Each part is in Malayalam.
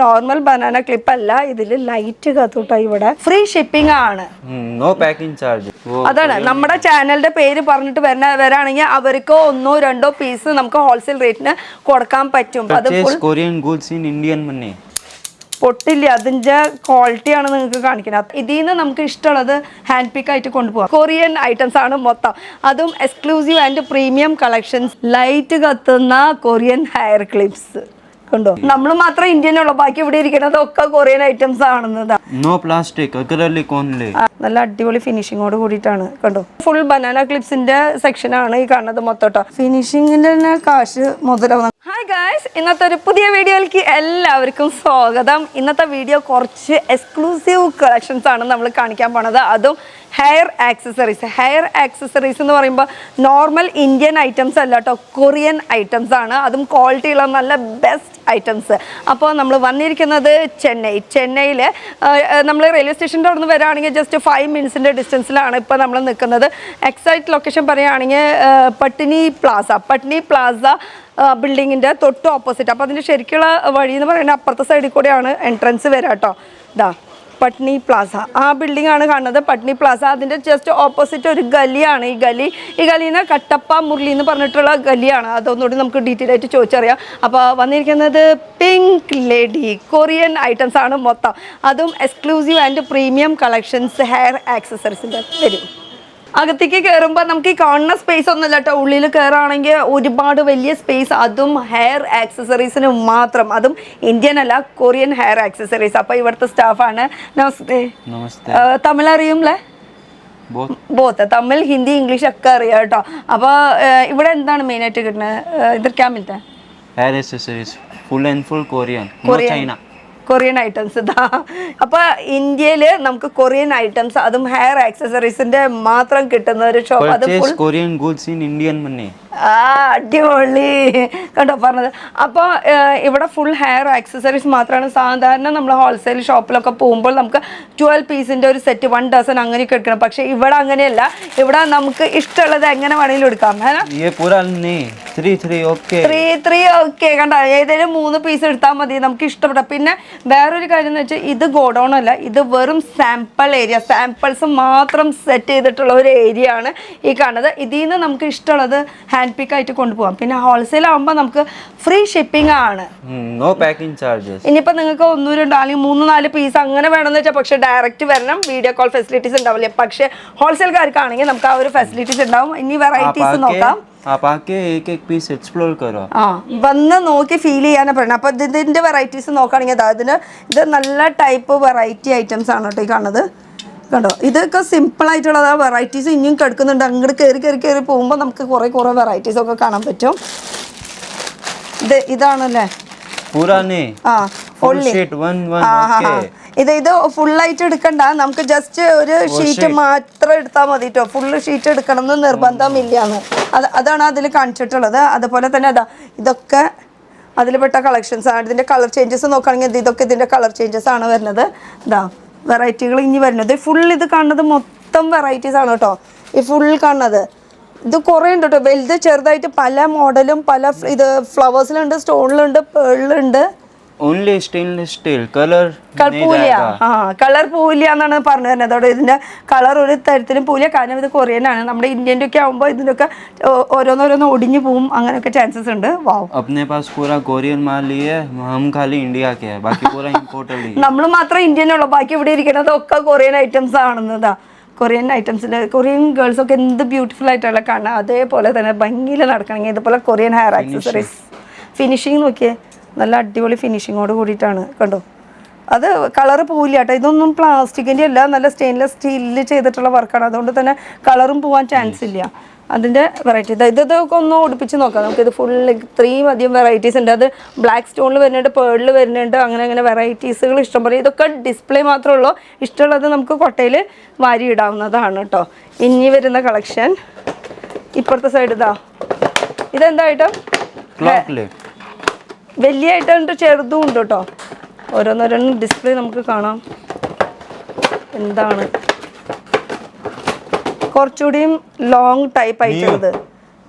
നോർമൽ ബനാന ക്ലിപ്പ് അല്ല, ഇതിൽ ലൈറ്റ് കത്തുട്ടോ. ഇവിടെ ഫ്രീ ഷിപ്പിംഗ് ആണ്, നോ പാക്കിംഗ് ചാർജ്. അതാണ് നമ്മുടെ ചാനലിന്റെ പേര് പറഞ്ഞിട്ട് വരാണെങ്കിൽ അവർക്ക് 1-2 പീസ് നമുക്ക് ഹോൾസെയിൽ റേറ്റിന് കൊടുക്കാൻ പറ്റും. അത് Korean goods in Indian money പൊട്ടില്ല, അതിന്റെ ക്വാളിറ്റി ആണ് നിങ്ങൾക്ക് കാണിക്കുന്നത്. ഇതിൽ നിന്ന് നമുക്ക് ഇഷ്ടമുള്ളത് ഹാൻഡ് പിക്ക് ആയിട്ട് കൊണ്ടുപോകാം. കൊറിയൻ ഐറ്റംസ് ആണ് മൊത്തം, അതും exclusive and premium collections. Light കത്തുന്ന കൊറിയൻ ഹെയർ ക്ലിപ്സ് കണ്ടോ. നമ്മൾ മാത്രം ഇന്ത്യൻ ഉള്ളു, ബാക്കി ഇവിടെ ഇരിക്കുന്നത് ഒക്കെ കൊറിയൻ ഐറ്റംസ് ആണെന്നതാ. നോ പ്ലാസ്റ്റിക്, നല്ല അടിപൊളി ഫിനിഷിങ്ങോട് കൂടിയിട്ടാണ് കണ്ടോ. ഫുൾ ബനാന ക്ലിപ്സിന്റെ സെക്ഷൻ ആണ് ഈ കാണുന്നത് മൊത്തം. ഫിനിഷിങ്ങിന്റെ തന്നെ കാശ് മുതലാവുന്ന. ഹായ് ഗായ്സ്, ഇന്നത്തെ ഒരു പുതിയ വീഡിയോയിലേക്ക് എല്ലാവർക്കും സ്വാഗതം. ഇന്നത്തെ വീഡിയോ കുറച്ച് എക്സ്ക്ലൂസീവ് കളക്ഷൻസ് ആണ് നമ്മൾ കാണിക്കാൻ പോണത്, അതും ഹെയർ ആക്സസറീസ്. ഹെയർ ആക്സസറീസ് എന്ന് പറയുമ്പോൾ നോർമൽ ഇന്ത്യൻ ഐറ്റംസ് അല്ല കേട്ടോ, കൊറിയൻ ഐറ്റംസ് ആണ്, അതും ക്വാളിറ്റിയുള്ള നല്ല ബെസ്റ്റ് ഐറ്റംസ്. അപ്പോൾ നമ്മൾ വന്നിരിക്കുന്നത് ചെന്നൈയിൽ നമ്മൾ റെയിൽവേ സ്റ്റേഷൻ്റെ അവിടെ നിന്ന് വരികയാണെങ്കിൽ ജസ്റ്റ് 5 മിനിറ്റ്സിൻ്റെ ഡിസ്റ്റൻസിലാണ് ഇപ്പോൾ നമ്മൾ നിൽക്കുന്നത്. എക്സാക്ട് ലൊക്കേഷൻ പറയുകയാണെങ്കിൽ പട്നി പ്ലാസ ബിൽഡിങ്ങിൻ്റെ തൊട്ട് ഓപ്പോസിറ്റ്. അപ്പോൾ അതിൻ്റെ ശരിക്കുള്ള വഴി എന്ന് പറയുന്നത് അപ്പുറത്തെ സൈഡിൽ കൂടെയാണ് എൻട്രൻസ് വരിക കേട്ടോ. ഇതാ പട്നി പ്ലാസ, ആ ബിൽഡിംഗ് ആണ് കാണുന്നത്, പട്നി പ്ലാസ. അതിൻ്റെ ജസ്റ്റ് ഓപ്പോസിറ്റ് ഒരു ഗലിയാണ്. ഈ ഗലിന്ന് കട്ടപ്പ മുരളി എന്ന് പറഞ്ഞിട്ടുള്ള ഗലിയാണ്. അതൊന്നുകൂടി നമുക്ക് ഡീറ്റെയിൽ ആയിട്ട് ചോദിച്ചറിയാം. അപ്പോൾ വന്നിരിക്കുന്നത് പിങ്ക് ലേഡി കൊറിയൻ ഐറ്റംസ് ആണ് മൊത്തം, അതും exclusive and premium collections hair ആക്സസറീസിൻ്റെ വരും. അകത്തേക്ക് കയറുമ്പോൾ നമുക്ക് ഈ കാണുന്ന സ്പേസ് ഒന്നുമില്ല കേട്ടോ, ഉള്ളിൽ കയറുകയാണെങ്കിൽ ഒരുപാട് വലിയ സ്പേസ്, അതും ഹെയർ ആക്സസറീസിന് മാത്രം, അതും ഇന്ത്യൻ അല്ല കൊറിയൻ ഹെയർ ആക്സസറീസ്. അപ്പോൾ ഇവിടുത്തെ സ്റ്റാഫാണ്. നമസ്തേ. തമിഴ് അറിയുമല്ലേ? ബോത്ത് തമിഴ്, ഹിന്ദി, ഇംഗ്ലീഷ് ഒക്കെ അറിയാം കേട്ടോ. അപ്പോൾ ഇവിടെ എന്താണ് മെയിനായിട്ട് കിട്ടുന്നത്? ഇതൊക്കെ minute hair accessories full and full Korean items ഇതാ. അപ്പോൾ ഇന്ത്യയിൽ നമുക്ക് കൊറിയൻ ഐറ്റംസ് അതും ഹെയർ ആക്സസറീസിന്റെ മാത്രം കിട്ടുന്ന ഒരു ഷോപ്പ്. അത് Korean goods in Indian money. അടിപൊളി കണ്ടോ പറഞ്ഞത്. അപ്പോൾ ഇവിടെ ഫുൾ ഹെയർ ആക്സസറീസ് മാത്രമാണ്. സാധാരണ നമ്മൾ ഹോൾസെയിൽ ഷോപ്പിലൊക്കെ പോകുമ്പോൾ നമുക്ക് 12 പീസിൻ്റെ ഒരു സെറ്റ് 1 ഡസൻ അങ്ങനെയൊക്കെ എടുക്കണം. പക്ഷേ ഇവിടെ അങ്ങനെയല്ല, ഇവിടെ നമുക്ക് ഇഷ്ടമുള്ളത് എങ്ങനെ വേണമെങ്കിലും എടുക്കാം. ഓക്കെ കണ്ടോ, ഏതെങ്കിലും 3 പീസ് എടുത്താൽ മതി, നമുക്ക് ഇഷ്ടപ്പെടാം. പിന്നെ വേറൊരു കാര്യം എന്ന് വെച്ചാൽ ഇത് ഗോഡൗൺ അല്ല, ഇത് വെറും സാമ്പിൾസ് മാത്രം സെറ്റ് ചെയ്തിട്ടുള്ള ഒരു ഏരിയ ആണ് ഈ കാണുന്നത്. ഇതിൽ നിന്ന് നമുക്ക് ഇഷ്ടമുള്ളത് ഹാൻഡ് പിക്ക് ആയിട്ട് കൊണ്ടുപോകാം. പിന്നെ ഹോൾസെയിൽ ആകുമ്പോൾ നമുക്ക് ഫ്രീ ഷിപ്പിംഗ് ആണ്, നോ പാക്കിംഗ് ചാർജസ്. ഇനിയിപ്പോൾ നിങ്ങൾക്ക് 1-2 അല്ലെങ്കിൽ 3-4 പീസ് അങ്ങനെ വേണമെന്ന് വെച്ചാൽ പക്ഷേ ഡയറക്റ്റ് വരണം, വീഡിയോ കോൾ ഫെസിലിറ്റീസ് ഉണ്ടാവില്ല. പക്ഷേ ഹോൾസെയിൽക്കാർക്കാണെങ്കിൽ നമുക്ക് ആ ഒരു ഫെസിലിറ്റീസ് ഉണ്ടാവും. ഇനി വെറൈറ്റീസ് നോക്കാം. വന്ന് നോക്കി ഫീൽ ചെയ്യാനാണ് പറയുന്നത്. അപ്പോൾ ഇതിൻ്റെ വെറൈറ്റീസ് നോക്കുകയാണെങ്കിൽ ഇത് നല്ല ടൈപ്പ് വെറൈറ്റി ഐറ്റംസ് ആണ് കേട്ടോ ഈ കാണുന്നത് കണ്ടോ. ഇതൊക്കെ സിമ്പിളായിട്ടുള്ള വെറൈറ്റീസ് ഇനിയും കിടക്കുന്നുണ്ട്. അങ്ങോട്ട് കയറി പോകുമ്പോൾ നമുക്ക് കുറേ വെറൈറ്റീസ് ഒക്കെ കാണാൻ പറ്റും. ഇതാണല്ലേ ഇത് ഫുള്ളായിട്ട് എടുക്കണ്ട, നമുക്ക് ജസ്റ്റ് ഒരു ഷീറ്റ് മാത്രം എടുത്താൽ മതി കേട്ടോ. ഫുള്ള് ഷീറ്റ് എടുക്കണം എന്ന് നിർബന്ധമില്ലാന്ന്, അതാണ് അതിൽ കാണിച്ചിട്ടുള്ളത്. അതുപോലെ തന്നെ ഇതൊക്കെ അതിൽ പെട്ട കളക്ഷൻസ് ആണ്. ഇതിൻ്റെ കളർ ചേഞ്ചസ് നോക്കുകയാണെങ്കിൽ ഇതൊക്കെ ഇതിൻ്റെ കളർ ചേഞ്ചസ് ആണ് വരുന്നത്. വെറൈറ്റികൾ ഇനി വരുന്നത് ഇത് കാണുന്നത് മൊത്തം വെറൈറ്റീസ് ആണ് കേട്ടോ. ഈ ഫുൾ കാണുന്നത് ഇത് കുറേ ഉണ്ട് കേട്ടോ, വലുത് ചെറുതായിട്ട് പല മോഡലും പല ഇത് ഫ്ലവേഴ്സിലുണ്ട്, സ്റ്റോണിലുണ്ട്, പേളിലുണ്ട്. ഓൺലി സ്റ്റെയിൻലെസ് സ്റ്റീൽ, കളർ പോവില്ല എന്നാണ് പറഞ്ഞു തരുന്നത്. അതോടെ ഇതിന്റെ കളർ ഒരു തരത്തിലും പോവില്ല, കാരണം ഇത് കൊറിയൻ ആണ്. നമ്മുടെ ഇന്ത്യൻ്റെ ഒക്കെ ആകുമ്പോൾ ഇതിനൊക്കെ ഓരോന്നോരോന്ന് ഒടിഞ്ഞു പോവും, അങ്ങനെയൊക്കെ ചാൻസസ് ഉണ്ട്. നമ്മൾ മാത്രം ഇന്ത്യനുള്ളൂ, ബാക്കി ഇവിടെ ഇരിക്കുന്നത് ഒക്കെ കൊറിയൻ ഐറ്റംസ് ആണെന്നതാ. കൊറിയൻ ഐറ്റംസിൽ കൊറിയൻ ഗേൾസൊക്കെ എന്ത് ബ്യൂട്ടിഫുൾ ആയിട്ടുള്ള കാണാം. അതേപോലെ തന്നെ ഭംഗിയിൽ നടക്കണമെങ്കിൽ ഇതുപോലെ കൊറിയൻ ഹെയർ ആക്സസറീസ്. ഫിനിഷിങ് നോക്കിയേ, നല്ല അടിപൊളി ഫിനിഷിങ്ങോട് കൂടിയിട്ടാണ് കണ്ടോ. അത് കളറ് പോവില്ല കേട്ടോ, ഇതൊന്നും പ്ലാസ്റ്റിക്കിൻ്റെ അല്ല, നല്ല സ്റ്റെയിൻലെസ് സ്റ്റീലിൽ ചെയ്തിട്ടുള്ള വർക്കാണ്. അതുകൊണ്ട് തന്നെ കളറും പോകാൻ ചാൻസ് ഇല്ല. അതിൻ്റെ വെറൈറ്റി ഇതൊക്കെ ഒന്ന് ഒടിപ്പിച്ച് നോക്കാം. നമുക്കിത് ഫുൾ 3 അധികം വെറൈറ്റീസ് ഉണ്ട്. അത് ബ്ലാക്ക് സ്റ്റോണിൽ വരുന്നുണ്ട്, പേളിൽ വരുന്നുണ്ട്, അങ്ങനെ വെറൈറ്റീസുകൾ ഇഷ്ടംപോലെ. ഇതൊക്കെ ഡിസ്പ്ലേ മാത്രമേ ഉള്ളൂ, ഇഷ്ടമുള്ളത് നമുക്ക് കൊട്ടയിൽ വാരി ഇടാവുന്നതാണ് കേട്ടോ. ഇനി വരുന്ന കളക്ഷൻ ഇപ്പുറത്തെ സൈഡ് ഇതെന്തായിട്ടും വലിയ ഐറ്റം ചെറുതും ഉണ്ട് കേട്ടോ. ഓരോന്നോരോന്നും ഡിസ്പ്ലേ നമുക്ക് കാണാം. എന്താണ് കുറച്ചുകൂടിയും ലോങ് ടൈപ്പ് ആയിട്ടുള്ളത്,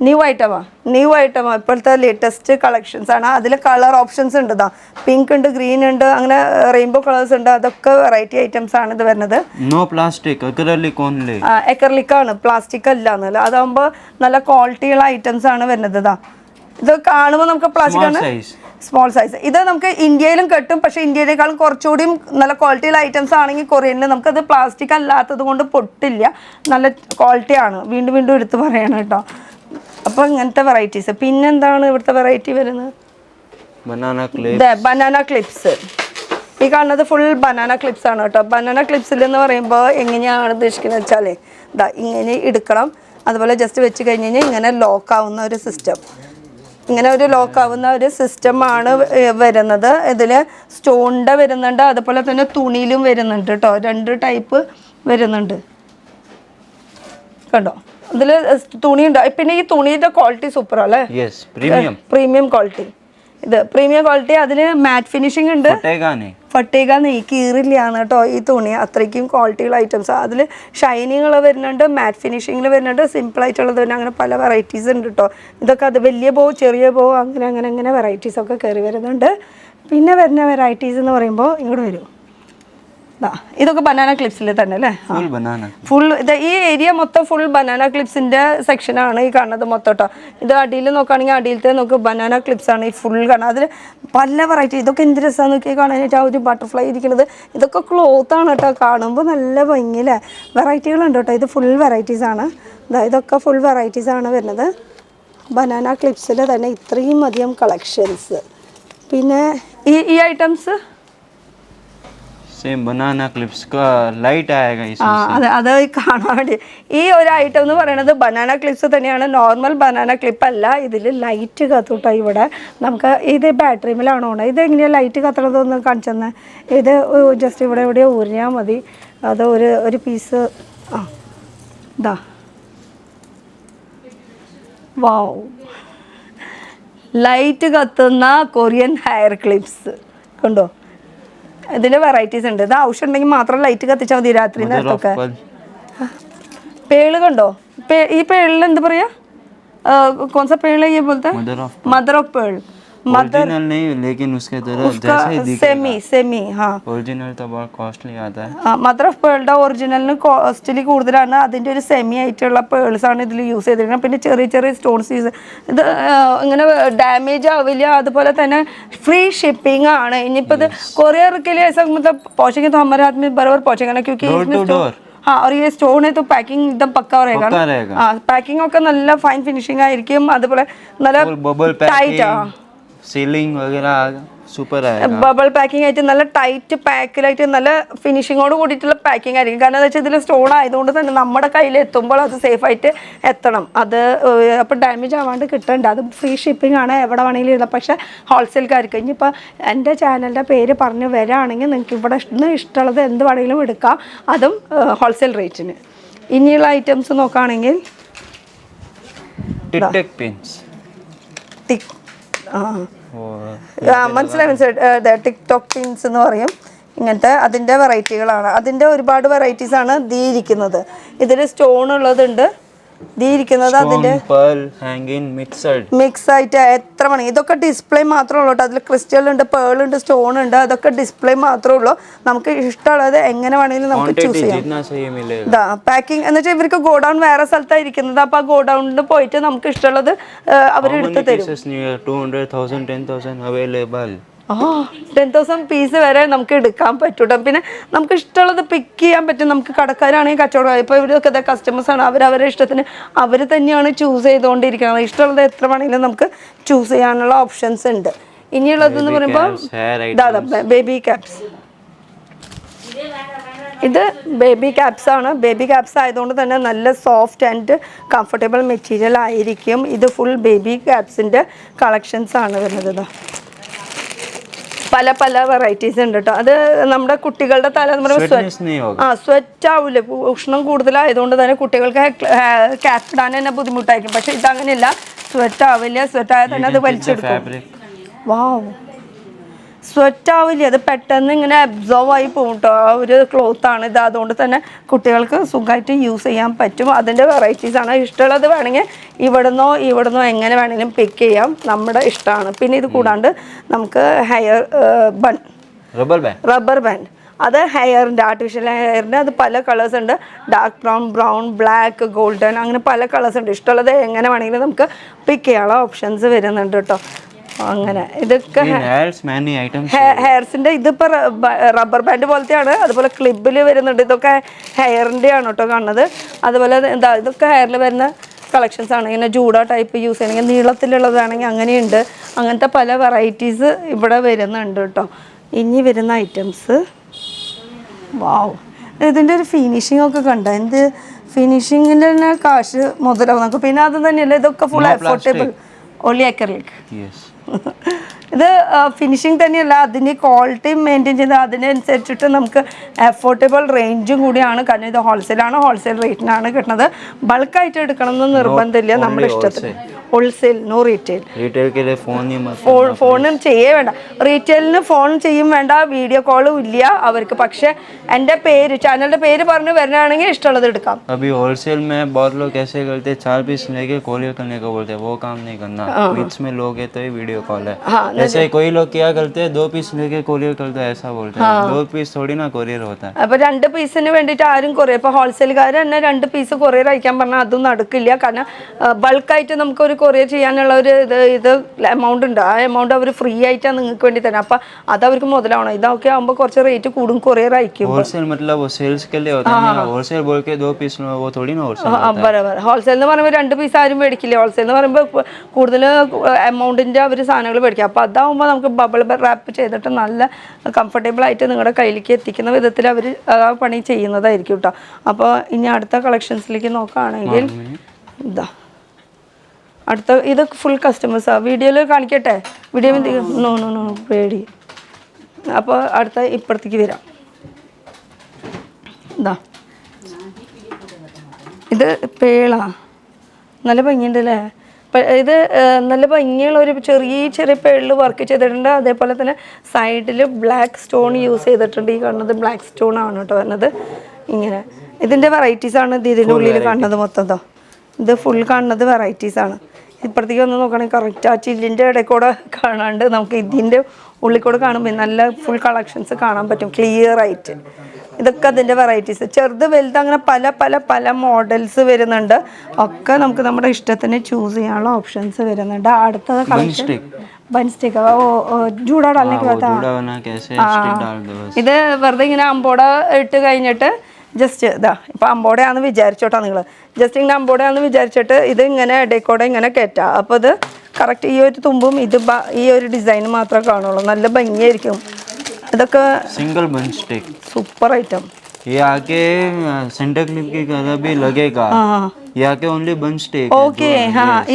ന്യൂ ഐറ്റമാ ഇപ്പോഴത്തെ ലേറ്റസ്റ്റ് കളക്ഷൻസ് ആണ്. അതിൽ കളർ ഓപ്ഷൻസ് ഉണ്ട്. ഇതാ പിങ്ക് ഉണ്ട്, ഗ്രീൻ ഉണ്ട്, അങ്ങനെ റെയിൻബോ കളേഴ്സ് ഉണ്ട്. അതൊക്കെ വെറൈറ്റി ഐറ്റംസ് ആണ് ഇത് വരുന്നത്. No plastic, acrylic only. Acrylic ആണ്, പ്ലാസ്റ്റിക് അല്ല എന്നല്ല. അതാകുമ്പോൾ നല്ല ക്വാളിറ്റിയുള്ള ഐറ്റംസ് ആണ് വരുന്നത്. ഇതാ ഇത് കാണുമ്പോൾ നമുക്ക് പ്ലാസ്റ്റിക് ആണ്, സ്മോൾ സൈസ്. ഇത് നമുക്ക് ഇന്ത്യയിലും കിട്ടും, പക്ഷേ ഇന്ത്യയിലേക്കാളും കുറച്ചുകൂടിയും നല്ല ക്വാളിറ്റിയുള്ള ഐറ്റംസ് ആണെങ്കിൽ കൊറിയനിൽ നമുക്കത് പ്ലാസ്റ്റിക് അല്ലാത്തത് കൊണ്ട് പൊട്ടില്ല, നല്ല ക്വാളിറ്റിയാണ്. വീണ്ടും വീണ്ടും എടുത്ത് പറയണം കേട്ടോ. അപ്പോൾ ഇങ്ങനത്തെ വെറൈറ്റീസ്. പിന്നെന്താണ് ഇവിടുത്തെ വെറൈറ്റി വരുന്നത്? Banana clips. ഈ കാണുന്നത് ഫുൾ ബനാന ക്ലിപ്സ് ആണ് കേട്ടോ. ബനാന ക്ലിപ്സിൽ എന്ന് പറയുമ്പോൾ എങ്ങനെയാണ് ഉദ്ദേശിക്കുന്നത് വെച്ചാൽ ഇതാ ഇങ്ങനെ എടുക്കണം, അതുപോലെ ജസ്റ്റ് വെച്ച് കഴിഞ്ഞ് കഴിഞ്ഞാൽ ഇങ്ങനെ ലോക്ക് ആവുന്ന ഒരു സിസ്റ്റം, ഇങ്ങനെ ഒരു ലോക്ക് ആവുന്ന ഒരു സിസ്റ്റമാണ് വരുന്നത്. ഇതിൽ സ്റ്റോണിൻ്റെ വരുന്നുണ്ട്, അതുപോലെ തന്നെ തുണിയിലും വരുന്നുണ്ട് കേട്ടോ. 2 ടൈപ്പ് വരുന്നുണ്ട് കണ്ടോ. ഇതിൽ തുണിയുണ്ട്. പിന്നെ ഈ തുണിയുടെ ക്വാളിറ്റി സൂപ്പറല്ലേ, പ്രീമിയം ക്വാളിറ്റി. ഇത് പ്രീമിയം ക്വാളിറ്റി. അതിൽ മാറ്റ് ഫിനിഷിംഗ് ഉണ്ട്, ഫട്ടേക കീറില്ലാന്ന് കേട്ടോ ഈ തുണി. അത്രയ്ക്കും ക്വാളിറ്റിയുള്ള ഐറ്റംസ്. അതിൽ ഷൈനിങ്ങൾ വരുന്നുണ്ട്, മാറ്റ് ഫിനിഷിങ്ങിൽ വരുന്നുണ്ട്, സിമ്പിൾ ആയിട്ടുള്ളത് തന്നെ. അങ്ങനെ പല വെറൈറ്റീസ് ഉണ്ട് കേട്ടോ. ഇതൊക്കെ അത് വലിയ ബോ, ചെറിയ ബോ, അങ്ങനെ വെറൈറ്റീസൊക്കെ കയറി വരുന്നുണ്ട്. പിന്നെ വരുന്ന വെറൈറ്റീസ് എന്ന് പറയുമ്പോൾ ഇങ്ങോട്ട് വരും. ഇതൊക്കെ ബനാന ക്ലിപ്സിൽ തന്നെ അല്ലേ? ഫുൾ ഇത് ഈ ഏരിയ മൊത്തം ഫുൾ ബനാന ക്ലിപ്സിന്റെ സെക്ഷനാണ് ഈ കാണുന്നത് മൊത്തം കേട്ടോ. ഇത് അടിയിൽ നോക്കുകയാണെങ്കിൽ അടിയിലത്തെ നോക്ക് ബനാന ക്ലിപ്സ് ആണ് ഈ ഫുൾ കാണുന്നത്. അതിൽ പല വെറൈറ്റി. ഇതൊക്കെ എന്ത് രസമാണെന്ന് നോക്കി കാണാനായിട്ട്. ആ ഒരു ബട്ടർഫ്ലൈ ഇരിക്കുന്നത് ഇതൊക്കെ ക്ലോത്താണ് കേട്ടോ. കാണുമ്പോൾ നല്ല ഭംഗിയില്ലേ. വെറൈറ്റികളുണ്ട് കേട്ടോ. ഇത് ഫുൾ വെറൈറ്റീസ് ആണ്. ഇതൊക്കെ ഫുൾ വെറൈറ്റീസ് ആണ് വരുന്നത്. ബനാന ക്ലിപ്സിൽ തന്നെ ഇത്രയും അധികം കളക്ഷൻസ്. പിന്നെ ഈ ഐറ്റംസ് सेम बनाना क्लिप्स का लाइट आएगा इसमें. അതെ അത് കാണാൻ വേണ്ടി ഈ ഒരു ഐറ്റം എന്ന് പറയുന്നത് ബനാന ക്ലിപ്സ് തന്നെയാണ്. നോർമൽ ബനാന ക്ലിപ്പ് അല്ല. ഇതിൽ ലൈറ്റ് കത്തുട്ടോ. ഇവിടെ നമുക്ക് ഇത് ബാറ്ററിയിലാണോ ഓൺ. ഇത് എങ്ങനെയാണ് ലൈറ്റ് കത്തണതൊന്ന് കാണിച്ചു തന്നെ. ഇത് ജസ്റ്റ് ഇവിടെ എവിടെയോ ഊരിയാൽ മതി. അത് ഒരു പീസ് ഇതാ. വാവ്, ലൈറ്റ് കത്തുന്ന കൊറിയൻ ഹെയർ ക്ലിപ്സ് കണ്ടോ. ഇതിൻ്റെ വെറൈറ്റീസ് ഉണ്ട്. ഇത് ആവശ്യം ഉണ്ടെങ്കിൽ മാത്രം ലൈറ്റ് കത്തിച്ചാൽ മതി രാത്രി നേരത്തൊക്കെ. പേള് കണ്ടോ. ഈ പേളിൽ എന്താ പറയാ, കോൺസ പേള് ഈ പോലത്തെ മദർ ഓഫ് പേൾ. ओरिजिनल नहीं लेकिन उसके तरह जैसे दिखेगा सेमी हाँ ओरिजिनल तो बहुत कॉस्टली आता है. മദർ ഓഫ് പേളുടെ ഒറിജിനലിന് കോസ്റ്റ്ലി കൂടുതലാണ്. അതിൻ്റെ ഒരു സെമി ആയിട്ടുള്ള പേൾസ് ആണ് ഇതിൽ യൂസ് ചെയ്തിരിക്കുന്നത്. പിന്നെ ചെറിയ ചെറിയ സ്റ്റോൺസ് യൂസ്. ഇത് ഇങ്ങനെ ഡാമേജ് ആവില്ല. അതുപോലെ തന്നെ ഫ്രീ ഷിപ്പിംഗ് ആണ്. ഇനിയിപ്പോൾ ഇത് കൊറിयर के लिए ऐसा मतलब पहुंचेंगे तो हमारे हाथ में बराबर पहुंचेगा ना, क्योंकि हाँ और ये സ്റ്റോൺ है तो पैकिंग एकदम पक्का रहेगा. हाँ पैकिंग ഒക്കെ നല്ല ഫൈൻ ഫിനിഷിംഗ് ആയിരിക്കും. അതുപോലെ നല്ല ടൈറ്റ് सीलिंग वगैरह സൂപ്പർ ആയിരിക്കും. ബബിൾ പാക്കിംഗ് ആയിട്ട് നല്ല ടൈറ്റ് പാക്കിലായിട്ട് നല്ല ഫിനിഷിങ്ങോട് കൂടിയിട്ടുള്ള പാക്കിംഗ് ആയിരിക്കും. കാരണം എന്താ വെച്ചാൽ ഇതിൽ സ്റ്റോൺ ആയതുകൊണ്ട് തന്നെ നമ്മുടെ കയ്യിൽ എത്തുമ്പോൾ അത് സേഫായിട്ട് എത്തണം. അത് അപ്പോൾ ഡാമേജ് ആവാണ്ട് കിട്ടണ്ട. അത് ഫ്രീ ഷിപ്പിംഗ് ആണ്, എവിടെ വേണമെങ്കിലും ഇടാം. പക്ഷേ ഹോൾസെയിൽക്കാർക്ക് ഇനിയിപ്പോൾ എൻ്റെ ചാനലിൻ്റെ പേര് പറഞ്ഞ് വരാണെങ്കിൽ നിങ്ങൾക്ക് ഇവിടെ ഇഷ്ടമുള്ളത് എന്ത് വേണമെങ്കിലും എടുക്കാം, അതും ഹോൾസെയിൽ റേറ്റിന്. ഇനിയുള്ള ഐറ്റംസ് നോക്കുകയാണെങ്കിൽ മനസ്സിലായി ടിക്ടോക്ക് പിൻസ് എന്ന് പറയും. ഇങ്ങനത്തെ അതിൻ്റെ വെറൈറ്റികളാണ്. അതിൻ്റെ ഒരുപാട് വെറൈറ്റീസാണ് ഇരിക്കുന്നത്. ഇതിൽ സ്റ്റോൺ ഉള്ളതുണ്ട്. ഇരിക്കുന്നത് അതിൻ്റെ മിക്സ് ആയിട്ട് എത്ര മണി. ഇതൊക്കെ ഡിസ്പ്ലേ മാത്രമേ ഉള്ളൂ കേട്ടോ. അതിൽ ക്രിസ്റ്റൽ ഉണ്ട്, പേൾ ഉണ്ട്, സ്റ്റോൺ ഉണ്ട്. അതൊക്കെ ഡിസ്പ്ലേ മാത്രമേ ഉള്ളൂ. നമുക്ക് ഇഷ്ടമുള്ളത് എങ്ങനെ വേണമെങ്കിലും നമുക്ക് ചൂസ് ചെയ്യാം. ഇതാ പാക്കിംഗ് എന്ന് വെച്ചാൽ ഇവർക്ക് ഗോഡൗൺ വേറെ സ്ഥലത്താണ് ഇരിക്കുന്നത്. അപ്പോൾ ആ ഗോഡൗണിൽ പോയിട്ട് നമുക്ക് ഇഷ്ടമുള്ളത് അവരെടുത്ത് തരും. 10,000 പീസ് വരെ നമുക്ക് എടുക്കാൻ പറ്റൂട്ടോ. പിന്നെ നമുക്ക് ഇഷ്ടമുള്ളത് പിക്ക് ചെയ്യാൻ പറ്റും. നമുക്ക് കടക്കാരാണെങ്കിൽ കച്ചവടം. ഇപ്പോൾ ഇവരൊക്കെ കസ്റ്റമേഴ്സാണ്, അവരവരുടെ ഇഷ്ടത്തിന് അവർ തന്നെയാണ് ചൂസ് ചെയ്തുകൊണ്ടിരിക്കുന്നത്. ഇഷ്ടമുള്ളത് എത്ര വേണമെങ്കിലും നമുക്ക് ചൂസ് ചെയ്യാനുള്ള ഓപ്ഷൻസ് ഉണ്ട്. ഇനിയുള്ളതെന്ന് പറയുമ്പോൾ ബേബി ക്യാപ്സ്. ഇത് ബേബി ക്യാപ്സ് ആണ്. ബേബി ക്യാപ്സ് ആയതുകൊണ്ട് തന്നെ നല്ല സോഫ്റ്റ് ആൻഡ് കംഫർട്ടബിൾ മെറ്റീരിയൽ ആയിരിക്കും. ഇത് ഫുൾ ബേബി ക്യാപ്സിൻ്റെ കളക്ഷൻസ് ആണ് വരുന്നത്. പല പല വെറൈറ്റീസ് ഉണ്ട് കേട്ടോ. അത് നമ്മുടെ കുട്ടികളുടെ തല സ്വെറ്റ് ആവില്ല. ഉഷ്ണം കൂടുതലായതുകൊണ്ട് തന്നെ കുട്ടികൾക്ക് ക്യാപ്പ് ഇടാൻ തന്നെ ബുദ്ധിമുട്ടായിരിക്കും. പക്ഷെ ഇതങ്ങനെയല്ല, സ്വെറ്റ് ആവില്ല. സ്വെറ്റ് ആയാൽ തന്നെ അത് വലിച്ചെടുക്കും. വാവ്, സ്വെറ്റ് ആവില്ല, അത് പെട്ടെന്ന് ഇങ്ങനെ അബ്സോർവ് ആയി പോകും കേട്ടോ. ആ ഒരു ക്ലോത്താണ് ഇത്. അതുകൊണ്ട് തന്നെ കുട്ടികൾക്ക് സുഖമായിട്ട് യൂസ് ചെയ്യാൻ പറ്റും. അതിൻ്റെ വെറൈറ്റീസാണ്. ഇഷ്ടമുള്ളത് വേണമെങ്കിൽ ഇവിടുന്നോ എങ്ങനെ വേണമെങ്കിലും പിക്ക് ചെയ്യാം, നമ്മുടെ ഇഷ്ടമാണ്. പിന്നെ ഇത് കൂടാണ്ട് നമുക്ക് ഹെയർ ബൺ, റബ്ബർ ബാൻഡ്, അത് ഹെയറിൻ്റെ ആർട്ടിഫിഷ്യൽ ഹെയറിൻ്റെ അത് പല കളേഴ്സ് ഉണ്ട്. ഡാർക്ക് ബ്രൗൺ, ബ്ലാക്ക്, ഗോൾഡൻ, അങ്ങനെ പല കളേഴ്സ് ഉണ്ട്. ഇഷ്ടമുള്ളത് എങ്ങനെ വേണമെങ്കിലും നമുക്ക് പിക്ക് ചെയ്യാനുള്ള ഓപ്ഷൻസ് വരുന്നുണ്ട് കേട്ടോ. അങ്ങനെ ഇതൊക്കെ ഹെയർസിൻ്റെ ഇതിപ്പോൾ റബ്ബർ ബാൻഡ് പോലത്തെയാണ്. അതുപോലെ ക്ലിബിൽ വരുന്നുണ്ട്. ഇതൊക്കെ ഹെയറിൻ്റെ ആണ് കേട്ടോ കാണുന്നത്. അതുപോലെ ഇതൊക്കെ ഹെയറിൽ വരുന്ന കളക്ഷൻസ് ആണ്. ഇങ്ങനെ ജൂഡ ടൈപ്പ് യൂസ് ചെയ്യണമെങ്കിൽ നീളത്തിലുള്ളതാണെങ്കിൽ അങ്ങനെയുണ്ട്. അങ്ങനത്തെ പല വെറൈറ്റീസ് ഇവിടെ വരുന്നുണ്ട് കേട്ടോ. ഇനി വരുന്ന ഐറ്റംസ്, വാവ്, ഇതിൻ്റെ ഒരു ഫിനിഷിംഗ് ഒക്കെ കണ്ട, എന്ത് ഫിനിഷിങ്ങിൻ്റെ തന്നെ കാശ് മുതലാവും നമുക്ക്. പിന്നെ അത് തന്നെയല്ല, ഇതൊക്കെ ഫുൾ അഫോർഡബിൾ, ഓൺലി അക്രിലിക്. ഇത് ഫിനിഷിങ് തന്നെയല്ല, അതിൻ്റെ ക്വാളിറ്റി മെയിൻറ്റെയിൻ ചെയ്ത് അതിനനുസരിച്ചിട്ട് നമുക്ക് അഫോർഡബിൾ റേഞ്ചും കൂടിയാണ്. കാരണം ഇത് ഹോൾസെയിലാണ്, ഹോൾസെയിൽ റേറ്റിനാണ് കിട്ടുന്നത്. ബൾക്കായിട്ട് എടുക്കണം എന്ന് നിർബന്ധമില്ല, നമ്മുടെ ഇഷ്ടത്തിന്. Wholesale, no retail. ഫോണും ചെയ്യേ വേണ്ട, റീറ്റെയിലിന് ഫോൺ ചെയ്യും വേണ്ട, വീഡിയോ കോളും ഇല്ല അവർക്ക്. പക്ഷെ എൻ്റെ പേര്, ചാനലിന്റെ പേര് പറഞ്ഞ് വരണാണെങ്കിൽ ഇഷ്ടമുള്ളത് എടുക്കാം. अभी होलसेल में बहुत लोग ऐसे करते हैं, 4 पीस लेके कोरियर करने को बोलते हैं, वो काम नहीं करना. बीच में लोग है तो ही वीडियो कॉल है. ऐसे कोई लोग क्या करते हैं, 2 पीस लेके कोरियर करते हैं, ऐसा बोलते हैं. 2 पीस थोड़ी ना कोरियर होता है. അപ്പോൾ 2 പീസിന് വേണ്ടിയിട്ട് ആരും കൊറിയർ, ഇപ്പോൾ ഹോൾസെയിൽക്കാർ തന്നെ 2 പീസ് കൊറിയർ അയക്കാൻ പറഞ്ഞാൽ അതും നടക്കില്ല. കാരണം ബൾക്കായിട്ട് നമുക്കൊരു കൊറിയർ ചെയ്യാനുള്ള ഒരു ഇത് എമൗണ്ട് ഉണ്ട്. ആ എമൗണ്ട് അവർ ഫ്രീ ആയിട്ടാണ് നിങ്ങൾക്ക് വേണ്ടി തന്നെ. അപ്പം അത് അവർക്ക് മുതലാവണം. ഇതൊക്കെ ആകുമ്പോൾ കുറച്ച് റേറ്റ് കൂടും കൊറിയർ അയക്കും. होलसेल मतलब वो सेल्स के लिए होता है. होलसेल बोल के 2 पीस वो थोड़ी ना होलसेल. ബരാബർ. ഹോൾസെയിൽ എന്ന് പറയുമ്പോൾ 2 പീസ് ആരും മേടിക്കില്ല. ഹോൾസെയിൽ എന്ന് പറയുമ്പോൾ കൂടുതൽ എമൗണ്ടിൻ്റെ അവർ സാധനങ്ങൾ മേടിക്കും. അപ്പോൾ അതാവുമ്പോൾ നമുക്ക് ബബിൾ റാപ്പ് ചെയ്തിട്ട് നല്ല കംഫർട്ടബിൾ ആയിട്ട് നിങ്ങളുടെ കയ്യിലേക്ക് എത്തിക്കുന്ന വിധത്തിൽ അവർ ആ പണി ചെയ്യുന്നതായിരിക്കും കേട്ടോ. അപ്പോൾ ഇനി അടുത്ത കളക്ഷൻസിലേക്ക് നോക്കുകയാണെങ്കിൽ ഇതാ അടുത്ത, ഇത് ഫുൾ കസ്റ്റമേഴ്സാണ്. വീഡിയോയിൽ കാണിക്കട്ടെ, വീഡിയോ നോ പേടി. അപ്പോൾ അടുത്ത ഇപ്പുറത്തേക്ക് വരാം. ഇതാ ഇത് പേള, നല്ല ഭംഗിയുണ്ടല്ലേ. ഇത് നല്ല ഭംഗിയുള്ള ഒരു ചെറിയ പേളിൽ വർക്ക് ചെയ്തിട്ടുണ്ട്. അതേപോലെ തന്നെ സൈഡിൽ ബ്ലാക്ക് സ്റ്റോൺ യൂസ് ചെയ്തിട്ടുണ്ട്. ഈ കാണുന്നത് ബ്ലാക്ക് സ്റ്റോൺ ആണ് കേട്ടോ വരുന്നത്. ഇങ്ങനെ ഇതിൻ്റെ വെറൈറ്റീസാണ് ഇതിൻ്റെ ഉള്ളിൽ കാണുന്നത് മൊത്തം. ഇത് ഫുൾ കാണുന്നത് വെറൈറ്റീസാണ്. ഇപ്പുറത്തേക്ക് വന്ന് നോക്കുകയാണെങ്കിൽ കറക്റ്റ് ആ ചില്ലിൻ്റെ ഇടയിൽ കൂടെ കാണാണ്ട് നമുക്ക് ഇതിൻ്റെ ഉള്ളിൽ കൂടെ കാണുമ്പോൾ നല്ല ഫുൾ കളക്ഷൻസ് കാണാൻ പറ്റും ക്ലിയർ ആയിട്ട്. ഇതൊക്കെ അതിൻ്റെ വെറൈറ്റീസ്, ചെറുത് വലുത് അങ്ങനെ പല പല പല മോഡൽസ് വരുന്നുണ്ട്. ഒക്കെ നമുക്ക് നമ്മുടെ ഇഷ്ടത്തിന് ചൂസ് ചെയ്യാനുള്ള ഓപ്ഷൻസ് വരുന്നുണ്ട്. അടുത്തത് കളക്ഷൻ ബൺ സ്റ്റിക്ക്, ജൂഡ ഡാലിനെ ഇത് വെറുതെ ഇങ്ങനെ അമ്പോട ഇട്ട് കഴിഞ്ഞിട്ട് ജസ്റ്റ് ഇതാ ഇപ്പം അമ്പോടയാണെന്ന് വിചാരിച്ചോട്ടാ നിങ്ങൾ, ജസ്റ്റ് ഇങ്ങനെ അമ്പോടയാണെന്ന് വിചാരിച്ചിട്ട് ഇത് ഇങ്ങനെ ഇടയ്ക്കൂടെ ഇങ്ങനെ കയറ്റാം. അപ്പോൾ ഇത് കറക്റ്റ് ഈ ഒരു തുമ്പും ഇത് ഈ ഒരു ഡിസൈൻ മാത്രമേ കാണുള്ളൂ. നല്ല ഭംഗിയായിരിക്കും. ഇതൊക്കെ सिंगल बन स्टिक, സൂപ്പർ ഐറ്റം. ये आके सेंटर क्लिप की कलर भी लगेगा. ये आके ओनली बन स्टिक. ഓക്കെ,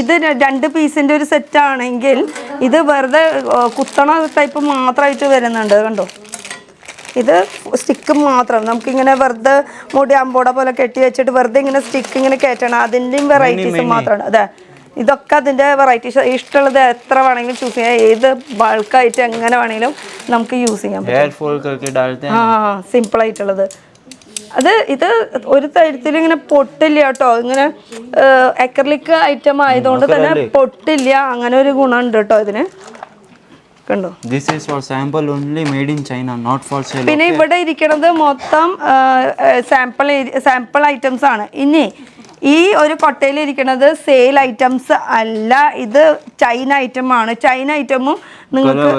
ഇത് 2 പീസിന്റെ ഒരു സെറ്റ് ആണെങ്കിൽ ഇത് വെറുതെ കുത്തണ ടൈപ്പ് മാത്രമായിട്ട് വരുന്നുണ്ട്. കണ്ടോ, ഇത് സ്റ്റിക്ക് മാത്രം നമുക്കിങ്ങനെ വെറുതെ മുടി അമ്പോട പോലെ കെട്ടി വെച്ചിട്ട് വെറുതെ ഇങ്ങനെ സ്റ്റിക്ക് ഇങ്ങനെ കയറ്റണം. അതിൻ്റെയും വെറൈറ്റീസ് മാത്രമാണ്. അതെ, ഇതൊക്കെ അതിൻ്റെ വെറൈറ്റീസ്. ഇഷ്ടമുള്ളത് എത്ര വേണമെങ്കിലും ചൂസ് ചെയ്യാം. ഏത് ബൾക്കായിട്ട് എങ്ങനെ വേണമെങ്കിലും നമുക്ക് യൂസ് ചെയ്യാൻ പറ്റും. സിമ്പിൾ ആയിട്ടുള്ളത്. ഇത് ഒരു തരത്തിൽ ഇങ്ങനെ പൊട്ടില്ല കേട്ടോ. ഇങ്ങനെ അക്രിലിക് ഐറ്റം ആയതുകൊണ്ട് തന്നെ പൊട്ടില്ല. അങ്ങനെ ഒരു ഗുണമുണ്ട് കേട്ടോ ഇതിന്. കണ്ടോ, this is for sample only, made in China, not for sale. പിന്നെ ഇവിടെ ഇരിക്കുന്നത് മൊത്തം സാമ്പിൾ ഐറ്റംസ് ആണ്. ഇനി ഈ ഒരു കൊട്ടയിൽ ഇരിക്കുന്നത് സെയിൽ ഐറ്റംസ് അല്ല, ഇത് ചൈന ഐറ്റം ആണ്. ചൈന ഐറ്റമും നിങ്ങൾക്ക്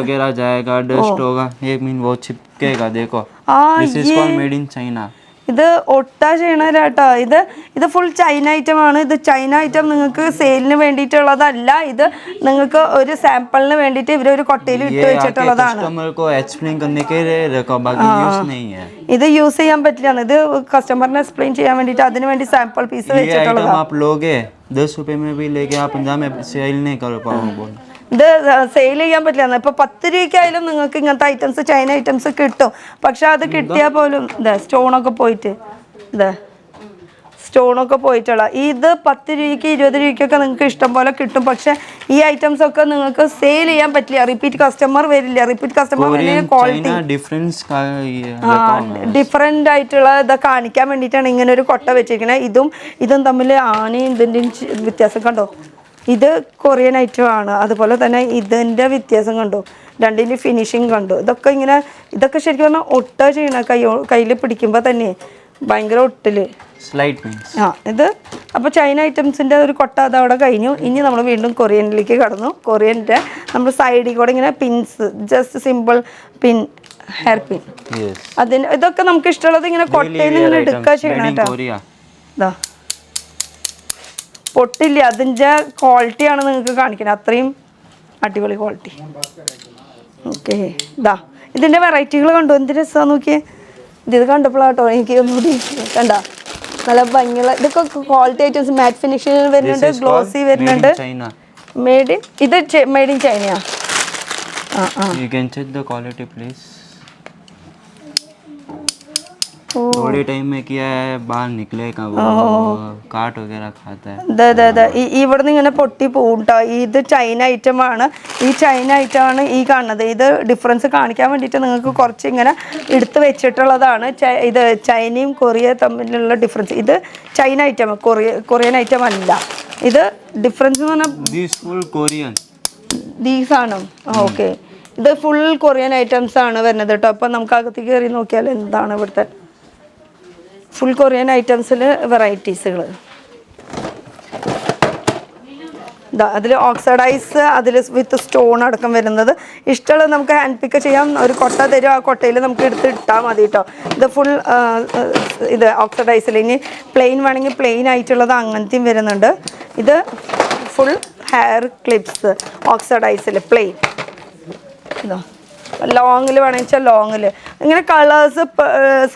ഇത് ഒട്ടാ ചെയ്യണേട്ടോ. ഇത് ഫുൾ ചൈന ഐറ്റം ആണ്. ഇത് ചൈന ഐറ്റം നിങ്ങൾക്ക് സെയിലിന് വേണ്ടിയിട്ടുള്ളതല്ല. ഇത് നിങ്ങൾക്ക് ഒരു സാമ്പിളിന് വേണ്ടിയിട്ട് ഇവരൊരു കൊട്ടയിൽ ഇട്ട് വെച്ചിട്ടുള്ളതാണ്. ഇത് യൂസ് ചെയ്യാൻ പറ്റില്ല. ഇത് കസ്റ്റമറിനെ എക്സ്പ്ലെയിൻ ചെയ്യാൻ വേണ്ടിയിട്ട് അതിന് വേണ്ടി സാമ്പിൾ പീസ് വെച്ചിട്ടുള്ളതാണ്. ഇത് സെയിൽ ചെയ്യാൻ പറ്റില്ല. ഇപ്പൊ 10 രൂപയ്ക്കായാലും നിങ്ങൾക്ക് ഇങ്ങനത്തെ ഐറ്റംസ് ചൈന ഐറ്റംസ് കിട്ടും. പക്ഷെ അത് കിട്ടിയാൽ പോലും സ്റ്റോണൊക്കെ പോയിട്ട് സ്റ്റോണൊക്കെ പോയിട്ടുള്ള ഇത് 10 രൂപയ്ക്ക് 20 രൂപയ്ക്കൊക്കെ നിങ്ങൾക്ക് ഇഷ്ടം പോലെ കിട്ടും. പക്ഷെ ഈ ഐറ്റംസ് ഒക്കെ നിങ്ങൾക്ക് സെയിൽ ചെയ്യാൻ പറ്റില്ല, റിപ്പീറ്റ് കസ്റ്റമർ വരില്ല. റിപ്പീറ്റ് കസ്റ്റമർ ക്വാളിറ്റി ഡിഫറെൻ്റ് ആയിട്ടുള്ള ഇതൊക്കെ കാണിക്കാൻ വേണ്ടിയിട്ടാണ് ഇങ്ങനെ ഒരു കൊട്ട വെച്ചിരിക്കുന്നത്. ഇതും തമ്മിൽ ആനയും ഇതിൻ്റെയും വ്യത്യാസം കണ്ടോ. ഇത് കൊറിയൻ ഐറ്റം ആണ്. അതുപോലെ തന്നെ ഇതിൻ്റെ വ്യത്യാസം കണ്ടോ, രണ്ടിൻ്റെ ഫിനിഷിങ് കണ്ടു. ഇതൊക്കെ ശരിക്കും പറഞ്ഞാൽ ഒട്ട ചെയ്യണ കയ്യിൽ പിടിക്കുമ്പോൾ തന്നെ ഭയങ്കര ഒട്ടില്. ഇത് അപ്പോൾ ചൈന ഐറ്റംസിൻ്റെ ഒരു കൊട്ട അതവിടെ കഴിഞ്ഞു. ഇനി നമ്മൾ വീണ്ടും കൊറിയനിലേക്ക് കടന്നു. കൊറിയൻ്റെ നമ്മൾ സൈഡിൽ കൂടെ ഇങ്ങനെ പിൻസ്, ജസ്റ്റ് സിമ്പിൾ പിൻ, ഹെയർ പിൻ, ഇതൊക്കെ നമുക്ക് ഇഷ്ടമുള്ളത് ഇങ്ങനെ കൊട്ടയിൽ നിന്ന് ഇങ്ങനെ എടുക്കുക ചെയ്യണം കേട്ടോ. ഇതാ പൊട്ടില്ല, അതിൻ്റെ ക്വാളിറ്റിയാണ് നിങ്ങൾക്ക് കാണിക്കുന്നത്, അത്രയും അടിപൊളി ക്വാളിറ്റി. ഓക്കെ, ഇതിൻ്റെ വെറൈറ്റികൾ കണ്ടു, എന്ത് രസമാണ് നോക്കിയേ. ഇത് കണ്ടപ്പോഴാട്ടോ എനിക്ക് ഒന്നുകൂടി കണ്ട നല്ല ഭംഗിയുള്ള ഇതൊക്കെ ക്വാളിറ്റി ഐറ്റംസ്. മാറ്റ് ഫിനിഷിൽ വരുന്നുണ്ട്, ഗ്ലോസി വരുന്നുണ്ട്. മെയ്ഡ് ഇൻ ചൈനയാ. थोड़ी टाइम में किया है, बाल निकलेगा, वो काट वगैरह खाता है. ഇവിടുന്ന് ഇങ്ങനെ പൊട്ടി പോകും കേട്ടോ. ഇത് ചൈന ഐറ്റം ആണ്. ഈ ചൈന ഐറ്റം ആണ് ഈ കാണുന്നത്. ഇത് ഡിഫറൻസ് കാണിക്കാൻ വേണ്ടിയിട്ട് നിങ്ങൾക്ക് കുറച്ച് ഇങ്ങനെ എടുത്ത് വെച്ചിട്ടുള്ളതാണ്. ഇത് ചൈനയും കൊറിയ തമ്മിലുള്ള ഡിഫറൻസ്. ഇത് ചൈന ഐറ്റം, കൊറിയൻ ഐറ്റം അല്ല. ഇത് ഡിഫറൻസ് എന്ന് പറഞ്ഞാൽ ദീസ് ആണ്. ഓക്കെ, ഇത് ഫുൾ കൊറിയൻ ഐറ്റംസ് ആണ് വരുന്നത് കേട്ടോ. അപ്പം നമുക്ക് അകത്തേക്ക് കയറി നോക്കിയാൽ എന്താണ് ഇവിടുത്തെ ഫുൾ കൊറിയൻ ഐറ്റംസിൽ വെറൈറ്റീസുകൾ. അതിൽ ഓക്സിഡൈസ്, അതിൽ വിത്ത് സ്റ്റോൺ അടക്കം വരുന്നത്. ഇഷ്ടമുള്ളത് നമുക്ക് ഹാൻഡ് പിക്ക് ചെയ്യാം. ഒരു കൊട്ട തരും, ആ കൊട്ടയിൽ നമുക്ക് എടുത്ത് ഇട്ടാൽ മതി കേട്ടോ. ഇത് ഫുൾ ഇത് ഓക്സിഡൈസിൽ. ഇനി പ്ലെയിൻ വേണമെങ്കിൽ പ്ലെയിൻ ആയിട്ടുള്ളത് അങ്ങനത്തെയും വരുന്നുണ്ട്. ഇത് ഫുൾ ഹെയർ ക്ലിപ്സ് ഓക്സിഡൈസിൽ പ്ലെയിൻ. ഇതോ ലോങ്ങിൽ വേണമെങ്കിൽ വെച്ചാൽ ലോങ്ങിൽ ഇങ്ങനെ കളേഴ്സ്,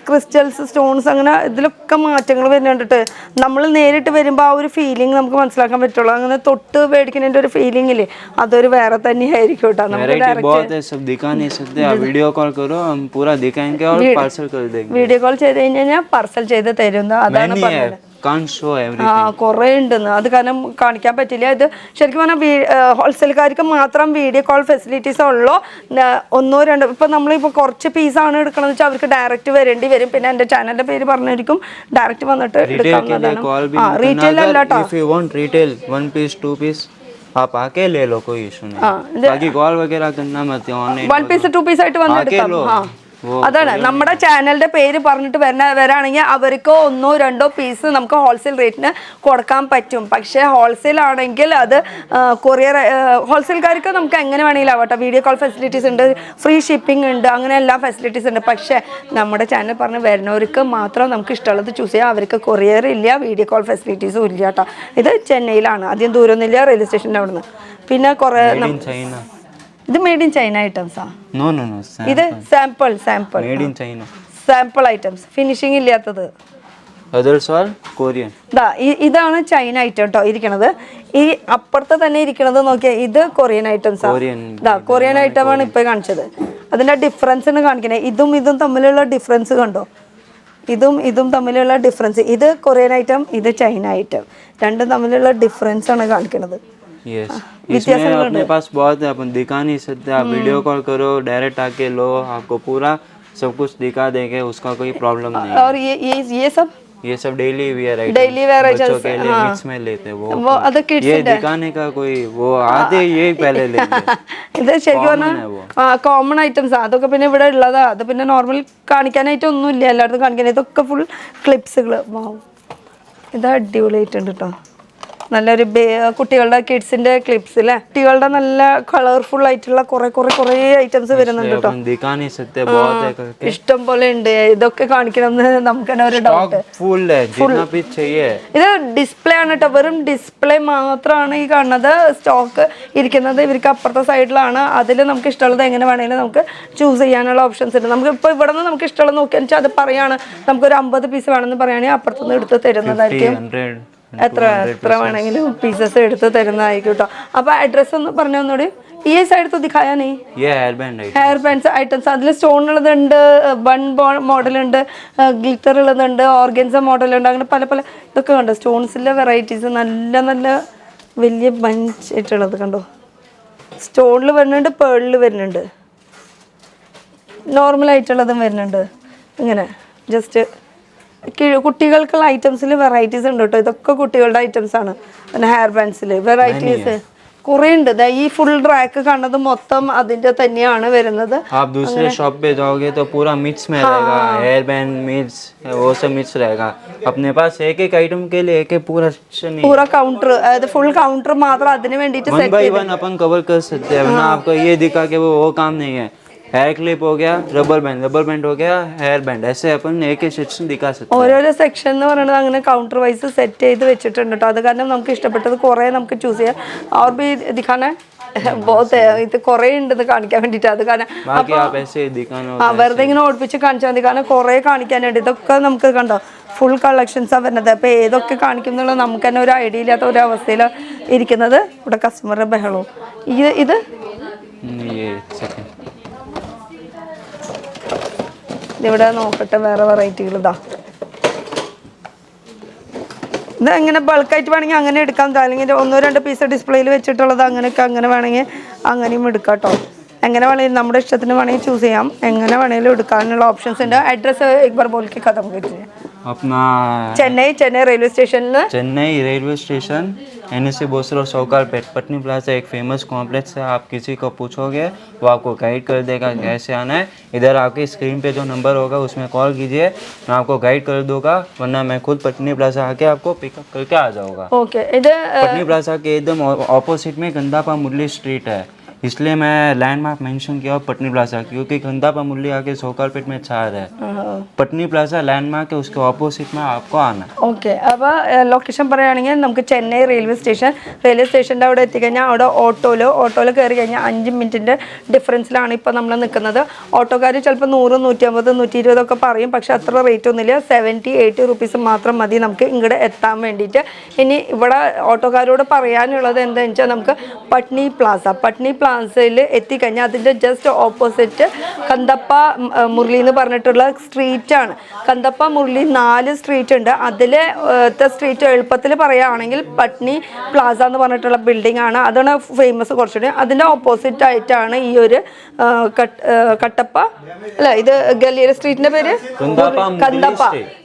ക്രിസ്റ്റൽസ്, സ്റ്റോൺസ്, അങ്ങനെ ഇതിലൊക്കെ മാറ്റങ്ങൾ വരുന്നുണ്ട്. നമ്മൾ നേരിട്ട് വരുമ്പോൾ ആ ഒരു ഫീലിംഗ് നമുക്ക് മനസ്സിലാക്കാൻ പറ്റുള്ളൂ. അങ്ങനെ തൊട്ട് മേടിക്കുന്നതിൻ്റെ ഒരു ഫീലിംഗില്ലേ, അതൊരു വേറെ തന്നെയായിരിക്കും കേട്ടോ. വീഡിയോ കോൾ ചെയ്ത് കഴിഞ്ഞാൽ പാർസൽ ചെയ്ത് തരുന്ന, അതാണ് പറഞ്ഞത്. കുറേ ഉണ്ടെന്ന്, അത് കാരണം കാണിക്കാൻ പറ്റില്ല. ഇത് ശരിക്കും പറഞ്ഞാൽ ഹോൾസെയിൽക്കാർക്ക് മാത്രം വീഡിയോ കോൾ ഫെസിലിറ്റീസ് ഉള്ളൂ. 1-2 ഇപ്പം നമ്മളിപ്പോൾ കുറച്ച് പീസാണ് എടുക്കണമെന്ന് വെച്ചാൽ അവർക്ക് ഡയറക്റ്റ് വരേണ്ടി വരും. പിന്നെ എൻ്റെ ചാനലിൻ്റെ പേര് പറഞ്ഞിരിക്കും, ഡയറക്റ്റ് വന്നിട്ട് എടുക്കാവുന്നതാണ്. റീറ്റെയിൽ അല്ല കേട്ടോ. आप आके ले लो, कोई इशू नहीं. बाकी कॉल वगैरह करना मत, ऑनलाइन 1 പീസ് 2 പീസ് ആയിട്ട് വന്നെടുക്കാം. അതാണ് നമ്മുടെ ചാനലിന്റെ പേര് പറഞ്ഞിട്ട് വരാണെങ്കിൽ അവർക്ക് 1-2 പീസ് നമുക്ക് ഹോൾസെയിൽ റേറ്റിന് കൊടുക്കാൻ പറ്റും. പക്ഷേ ഹോൾസെയിൽ ആണെങ്കിൽ അത് കൊറിയർ ഹോൾസെയിൽക്കാർക്ക് നമുക്ക് എങ്ങനെ വേണമെങ്കിലും ആവട്ടെ. വീഡിയോ കോൾ ഫെസിലിറ്റീസ് ഉണ്ട്, ഫ്രീ ഷിപ്പിംഗ് ഉണ്ട്, അങ്ങനെ എല്ലാ ഫെസിലിറ്റീസ് ഉണ്ട്. പക്ഷേ നമ്മുടെ ചാനൽ പറഞ്ഞ് വരുന്നവർക്ക് മാത്രം നമുക്ക് ഇഷ്ടമുള്ളത് ചൂസ് ചെയ്യാം. അവർക്ക് കൊറിയർ ഇല്ല, വീഡിയോ കോൾ ഫെസിലിറ്റീസും ഇല്ല കേട്ടോ. ഇത് ചെന്നൈയിലാണ്, അധികം ദൂരമൊന്നുമില്ല, റെയിൽവേ സ്റ്റേഷൻ്റെ അവിടുന്ന്. പിന്നെ കുറേ ഇത് മെയ്ഡ് ഇൻ ചൈന ഐറ്റംസാ. ഇത് സാമ്പിൾ സാമ്പിൾ ഐറ്റംസ്, ഫിനിഷിംഗ് ഇല്ലാത്തത്. ഇതാണ് ചൈന ഐറ്റം കേട്ടോ ഇരിക്കണത്. ഈ അപ്പുറത്ത് തന്നെ ഇരിക്കണത് നോക്കിയാൽ ഇത് കൊറിയൻ ഐറ്റംസാ. കൊറിയൻ ഐറ്റമാണ് ഇപ്പൊ കാണിച്ചത്. അതിന്റെ ഡിഫറൻസ് കാണിക്കണേ. ഇതും തമ്മിലുള്ള ഡിഫറൻസ് കണ്ടോ. ഇതും തമ്മിലുള്ള ഡിഫറൻസ്. ഇത് കൊറിയൻ ഐറ്റം, ഇത് ചൈന ഐറ്റം, രണ്ടും തമ്മിലുള്ള ഡിഫറൻസ് ആണ് കാണിക്കണത്. इसमें अपने पास बहुत है, अपन दिखा नहीं सकते. आप वीडियो कॉल करो, डायरेक्ट आके लो, आपको पूरा सब कुछ दिखा देंगे, उसका कोई प्रॉब्लम नहीं. और ये सब डेली वेयर बच्चों के लिए मिक्स में लेते हैं. वो अदर किड्स ये दिखाने का कोई वो आते यही पहले लेते. ഇത് ശരിക്കും കോമൺ ഐറ്റംസ്. അതൊക്കെ പിന്നെ ഇവിടെ ഉള്ളതാ. അത് പിന്നെ നോർമൽ കാണിക്കാനായിട്ട് ഒന്നുമില്ല, എല്ലായിടത്തും കാണിക്കാൻ. ഇതൊക്കെ ഫുൾ ക്ലിപ്സുകൾ. ഇത് അടിപൊളിയായിട്ടുണ്ട് കേട്ടോ. നല്ലൊരു കുട്ടികളുടെ കിഡ്സിന്റെ ക്ലിപ്സ് അല്ലേ, കുട്ടികളുടെ നല്ല കളർഫുൾ ആയിട്ടുള്ള കുറെ ഐറ്റംസ് വരുന്നുണ്ട് കേട്ടോ. ഇഷ്ടം പോലെ ഉണ്ട്. ഇതൊക്കെ കാണിക്കണമെന്ന് നമുക്ക് തന്നെ ഒരു ഡൗട്ട്. ഇത് ഡിസ്പ്ലേ ആണ് കേട്ടോ, വെറും ഡിസ്പ്ലേ മാത്രമാണ് ഈ കാണുന്നത്. സ്റ്റോക്ക് ഇരിക്കുന്നത് ഇവർക്ക് അപ്പുറത്തെ സൈഡിലാണ്. അതിൽ നമുക്ക് ഇഷ്ടമുള്ളത് എങ്ങനെ വേണമെങ്കിലും നമുക്ക് ചൂസ് ചെയ്യാനുള്ള ഓപ്ഷൻസ് ഉണ്ട്. നമുക്ക് ഇപ്പോൾ ഇവിടെ നിന്ന് നമുക്ക് ഇഷ്ടമുള്ളത് നോക്കിയാൽ വെച്ചാൽ അത് പറയാണ്, നമുക്കൊരു 50 പീസ് വേണമെന്ന് പറയുകയാണെങ്കിൽ അപ്പുറത്തുനിന്ന് എടുത്ത് തരുന്നതായിരിക്കും. എത്ര വേണമെങ്കിലും പീസസ് എടുത്ത് തരുന്നതായിരിക്കും കേട്ടോ. അപ്പോൾ അഡ്രസ്സ് ഒന്ന് പറഞ്ഞു തന്നോടി. ये साइड तो दिखाया नहीं. ये हेयर बैंड है. ഹെയർ ബാൻഡ്സ് ഐറ്റംസ് അതിൽ സ്റ്റോൺ ഉള്ളതുണ്ട്, ബൺ മോഡലുണ്ട്, ഗ്ലിറ്റർ ഉള്ളതുണ്ട്, ഓർഗൻസ മോഡലുണ്ട്, അങ്ങനെ പല പല ഇതൊക്കെ കണ്ടോ. സ്റ്റോൺസിലെ വെറൈറ്റീസ് നല്ല നല്ല വലിയ ബഞ്ച് ആയിട്ടുള്ളത് കണ്ടോ. സ്റ്റോണിൽ വരുന്നുണ്ട്, പേളിൽ വരുന്നുണ്ട്, നോർമൽ ആയിട്ടുള്ളതും വരുന്നുണ്ട്. ഇങ്ങനെ ജസ്റ്റ് കുട്ടികൾക്കുള്ള ഐറ്റംസിൽ വെറൈറ്റീസ് ഉണ്ട് കേട്ടോ. ഇതൊക്കെ കുട്ടികളുടെ ഐറ്റംസ് ആണ്. പിന്നെ ഹെയർ ബാൻഡ്സിൽ വെറൈറ്റീസ് കുറേ ഉണ്ട്. ഈ ഫുൾ റാക്ക് കാണുന്നത് മൊത്തം അതിന്റെ തന്നെയാണ് വരുന്നത്. आप दूसरे शॉप पे जाओगे तो पूरा मिक्स में रहेगा, हेयर बैंड मिक्स वो सब मिक्स रहेगा. अपने पास एक एक आइटम के लिए एक एक पूरा सेक्शन नहीं. पूरा काउंटर, अതായത് ഫുൾ കൗണ്ടർ മാത്രം അതിന് വേണ്ടിയിട്ട് one by one upon cover कर सकते हैं. वरना आपको ये दिखा के वो काम नहीं है. हेयर क्लिप हो गया, रबर बैंड हो गया, हेयर बैंड, ऐसे अपन एक एक सेक्शन दिखा सकते हैं. ഓരോരോ സെക്ഷൻ എന്ന് പറയുന്നത് അങ്ങനെ കൗണ്ടർ വൈസ് സെറ്റ് ചെയ്ത് വെച്ചിട്ടുണ്ട് കേട്ടോ. അത് കാരണം നമുക്ക് ഇഷ്ടപ്പെട്ടത് കുറേ നമുക്ക് ചൂസ് ചെയ്യാം. और भी दिखाना बहुत ഇത് കുറേ ഉണ്ടെന്ന് കാണിക്കാൻ വേണ്ടിയിട്ട്. അത് കാരണം बाकी आप ऐसे ही दिखाना ആ വെറുതെ ഇങ്ങനെ ഓടിപ്പിച്ച് കാണിച്ചാൽ മതി. കാരണം കുറേ കാണിക്കാനുണ്ട്. ഇതൊക്കെ നമുക്ക് കണ്ടോ ഫുൾ കളക്ഷൻസാണ് വരുന്നത്. അപ്പോൾ ഏതൊക്കെ കാണിക്കും എന്നുള്ളത് നമുക്ക് തന്നെ ഒരു ഐഡിയ ഇല്ലാത്ത ഒരു അവസ്ഥയിലാണ് ഇരിക്കുന്നത്. ഇവിടെ കസ്റ്റമറുടെ ബഹളവും. ഇത് ये सेकंड ഇവിടെ നോക്കട്ടെ വേറെ വെറൈറ്റികൾ. ഇതാ ഇത് എങ്ങനെ ബൾക്കായിട്ട് വേണമെങ്കിൽ അങ്ങനെ എടുക്കാം. അല്ലെങ്കിൽ 1-2 പീസ് ഡിസ്പ്ലേയിൽ വെച്ചിട്ടുള്ളത് അങ്ങനെയൊക്കെ അങ്ങനെ വേണമെങ്കിൽ അങ്ങനെയും എടുക്കാം കേട്ടോ. എങ്ങനെ വേണമെങ്കിലും നമ്മുടെ ഇഷ്ടത്തിന് വേണമെങ്കിൽ ചൂസ് ചെയ്യാം. എങ്ങനെ വേണമെങ്കിലും എടുക്കാനുള്ള ഓപ്ഷൻസ് ഉണ്ട്. അഡ്രസ്സ് एक बार बोल के खत्म कीजिए. अपना ചെന്നൈ റെയിൽവേ സ്റ്റേഷനിൽ चेन्नई रेलवे स्टेशन NSC बोसरो सौकालपेट पटनी प्लाजा एक फेमस कॉम्प्लेक्स है. आप किसी को पूछोगे वो आपको गाइड कर देगा कैसे आना है. इधर आपकी स्क्रीन पे जो नंबर होगा उसमें कॉल कीजिए, मैं आपको गाइड कर दूंगा. वरना मैं खुद पटनी प्लाजा आके आपको पिकअप करके आ जाऊंगा. ഓക്കെ. ഇത് पटनी प्लाजा के एकदम ऑपोजिट में गंदापा मुरली स्ट्रीट है. इसलिए मैं लैंडमार्क मेंशन किया पटनी प्लाजा, क्योंकि गंदापा मुरली आके सौकालपेट में 4 है. पटनी प्लाजा लैंडमार्क है, उसके ऑपोजिट में आपको आना. ഓക്കെ. അപ്പോൾ ലൊക്കേഷൻ പറയുകയാണെങ്കിൽ നമുക്ക് ചെന്നൈ റെയിൽവേ സ്റ്റേഷൻ്റെ അവിടെ എത്തിക്കഴിഞ്ഞാൽ അവിടെ ഓട്ടോയിൽ കയറി കഴിഞ്ഞാൽ 5 മിനിറ്റിൻ്റെ ഡിഫറൻസിലാണ് ഇപ്പോൾ നമ്മൾ നിൽക്കുന്നത്. ഓട്ടോക്കാർ ചിലപ്പോൾ 100, 150, 120 ഒക്കെ പറയും. പക്ഷേ അത്ര റേറ്റ് ഒന്നുമില്ല. 70-80 റുപ്പീസ് മാത്രം മതി നമുക്ക് ഇങ്ങോട്ട് എത്താൻ വേണ്ടിയിട്ട്. ഇനി ഇവിടെ ഓട്ടോക്കാരോട് പറയാനുള്ളത് എന്താണെന്ന് വെച്ചാൽ നമുക്ക് പട്നി പ്ലാസയിൽ എത്തിക്കഴിഞ്ഞാൽ അതിൻ്റെ ജസ്റ്റ് ഓപ്പോസിറ്റ് കന്തപ്പ മുരളി എന്ന് പറഞ്ഞിട്ടുള്ള സ്ട്രീറ്റാണ്. കന്തപ്പ മുരളി 4 സ്ട്രീറ്റ് ഉണ്ട്. അതിലെ സ്ട്രീറ്റ് എളുപ്പത്തിൽ പറയുകയാണെങ്കിൽ പട്നി പ്ലാസ എന്ന് പറഞ്ഞിട്ടുള്ള ബിൽഡിംഗ് ആണ്. അതാണ് ഫേമസ് കുറച്ചുകൂടി. അതിൻ്റെ ഓപ്പോസിറ്റ് ആയിട്ടാണ് ഈ ഒരു കട്ടപ്പ അല്ല ഇത് ഗലിയുടെ സ്ട്രീറ്റിൻ്റെ പേര്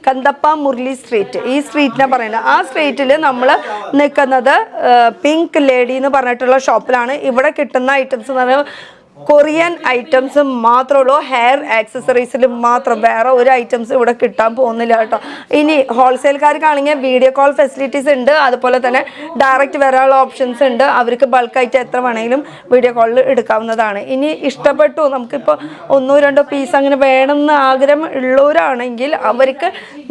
കന്തപ്പ മുരളി സ്ട്രീറ്റ്. ഈ സ്ട്രീറ്റിനെ പറയുന്നത്. ആ സ്ട്രീറ്റിൽ നമ്മൾ നിൽക്കുന്നത് പിങ്ക് ലേഡി എന്ന് പറഞ്ഞിട്ടുള്ള ഷോപ്പിലാണ്. ഇവിടെ കിട്ടുന്ന ഐറ്റംസ് എന്ന് പറഞ്ഞാൽ കൊറിയൻ ഐറ്റംസ് മാത്രമേ ഉള്ളൂ. ഹെയർ ആക്സസറീസിൽ മാത്രം, വേറെ ഒരു ഐറ്റംസ് ഇവിടെ കിട്ടാൻ പോകുന്നില്ല കേട്ടോ. ഇനി ഹോൾസെയിൽക്കാർക്കാണെങ്കിൽ വീഡിയോ കോൾ ഫെസിലിറ്റീസ് ഉണ്ട്. അതുപോലെ തന്നെ ഡയറക്റ്റ് വരാനുള്ള ഓപ്ഷൻസ് ഉണ്ട്. അവർക്ക് ബൾക്കായിട്ട് എത്ര വേണമെങ്കിലും വീഡിയോ കോളിൽ എടുക്കാവുന്നതാണ്. ഇനി ഇഷ്ടപ്പെട്ടു നമുക്കിപ്പോൾ 1-2 പീസ് അങ്ങനെ വേണമെന്ന് ആഗ്രഹം ഉള്ളവരാണെങ്കിൽ അവർക്ക്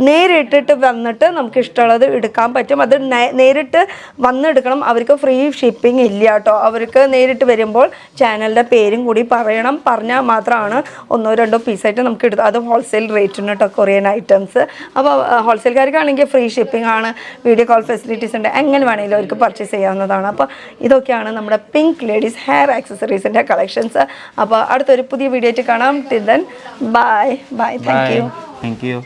നേരിട്ടിട്ട് വന്നിട്ട് നമുക്ക് ഇഷ്ടമുള്ളത് എടുക്കാൻ പറ്റും. അത് നേരിട്ട് വന്നെടുക്കണം. അവർക്ക് ഫ്രീ ഷിപ്പിംഗ് ഇല്ല കേട്ടോ. അവർക്ക് നേരിട്ട് വരുമ്പോൾ ചാനലിൻ്റെ പേരും കൂടി പറഞ്ഞാൽ മാത്രമാണ് 1-2 പീസായിട്ട് നമുക്ക് എടുത്ത്. അത് ഹോൾസെയിൽ റേറ്റിന് കേട്ടോ കൊറിയൻ ഐറ്റംസ്. അപ്പോൾ ഹോൾസെയിൽക്കാർക്കാണെങ്കിൽ ഫ്രീ ഷിപ്പിംഗ് ആണ്, വീഡിയോ കോൾ ഫെസിലിറ്റീസ് ഉണ്ട്. എങ്ങനെ വേണമെങ്കിലും അവർക്ക് പർച്ചേസ് ചെയ്യാവുന്നതാണ്. അപ്പോൾ ഇതൊക്കെയാണ് നമ്മുടെ പിങ്ക് ലേഡീസ് ഹെയർ ആക്സസറീസിൻ്റെ കളക്ഷൻസ്. അപ്പോൾ അടുത്തൊരു പുതിയ വീഡിയോ ആയിട്ട് കാണാം. Till then bye. Thank you.